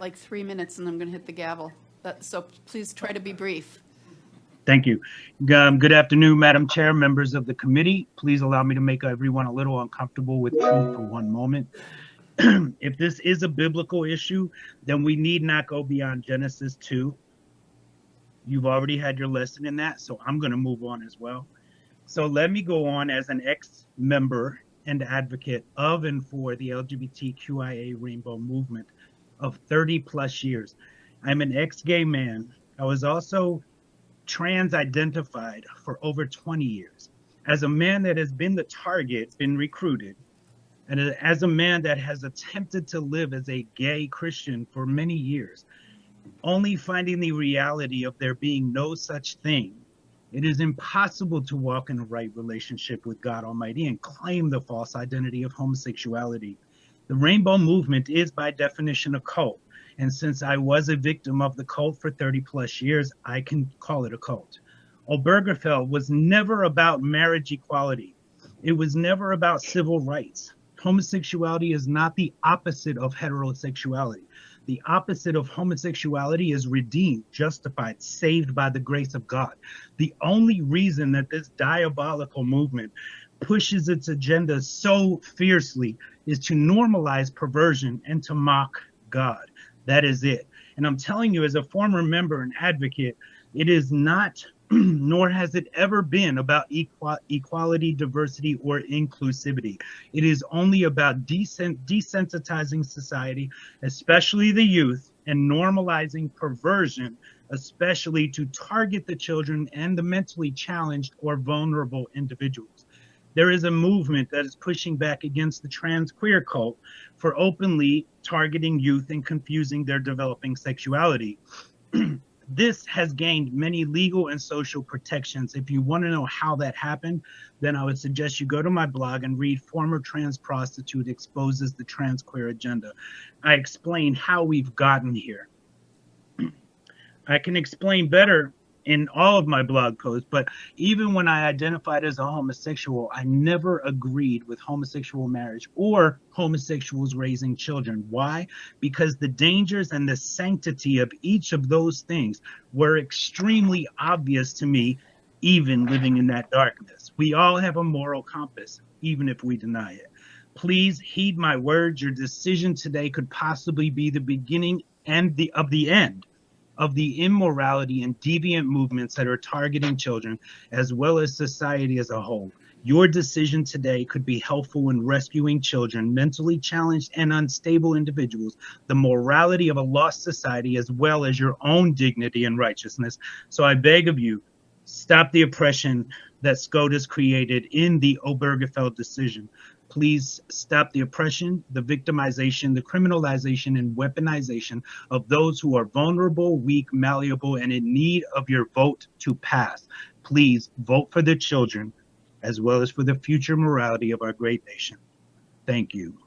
Like 3 minutes and I'm going to hit the gavel. So please try to be brief. Thank you. Good afternoon, Madam Chair, members of the committee. Please allow me to make everyone a little uncomfortable with truth for one moment. If this is a biblical issue, then we need not go beyond Genesis 2. You've already had your lesson in that, so I'm going to move on as well. So let me go on as an ex-member and advocate of and for the lgbTQIA rainbow movement of 30 plus years. I'm an ex-gay man. I was also trans-identified for over 20 years. As a man that has been the target, been recruited, and as a man that has attempted to live as a gay Christian for many years, only finding the reality of there being no such thing, it is impossible to walk in a right relationship with God Almighty and claim the false identity of homosexuality. The rainbow movement is by definition a cult. And since I was a victim of the cult for 30 plus years, I can call it a cult. Obergefell was never about marriage equality. It was never about civil rights. Homosexuality is not the opposite of heterosexuality. The opposite of homosexuality is redeemed, justified, saved by the grace of God. The only reason that this diabolical movement pushes its agenda so fiercely is to normalize perversion and to mock God. That is it. And I'm telling you, as a former member and advocate, it is not, nor has it ever been about equality, diversity, or inclusivity. It is only about desensitizing society, especially the youth, and normalizing perversion, especially to target the children and the mentally challenged or vulnerable individuals. There is a movement that is pushing back against the trans queer cult for openly targeting youth and confusing their developing sexuality. This has gained many legal and social protections. If you want to know how that happened, then I would suggest you go to my blog and read Former Trans Prostitute Exposes the Trans Queer Agenda. I explain how we've gotten here. I can explain better in all of my blog posts, but even when I identified as a homosexual, I never agreed with homosexual marriage or homosexuals raising children. Why? Because the dangers and the sanctity of each of those things were extremely obvious to me, even living in that darkness. We all have a moral compass, even if we deny it. Please heed my words. Your decision today could possibly be the beginning and of the end of the immorality and deviant movements that are targeting children, as well as society as a whole. Your decision today could be helpful in rescuing children, mentally challenged and unstable individuals, the morality of a lost society, as well as your own dignity and righteousness. So I beg of you, stop the oppression that SCOTUS created in the Obergefell decision. Please stop the oppression, the victimization, the criminalization, and weaponization of those who are vulnerable, weak, malleable, and in need of your vote to pass. Please vote for the children, as well as for the future morality of our great nation. Thank you.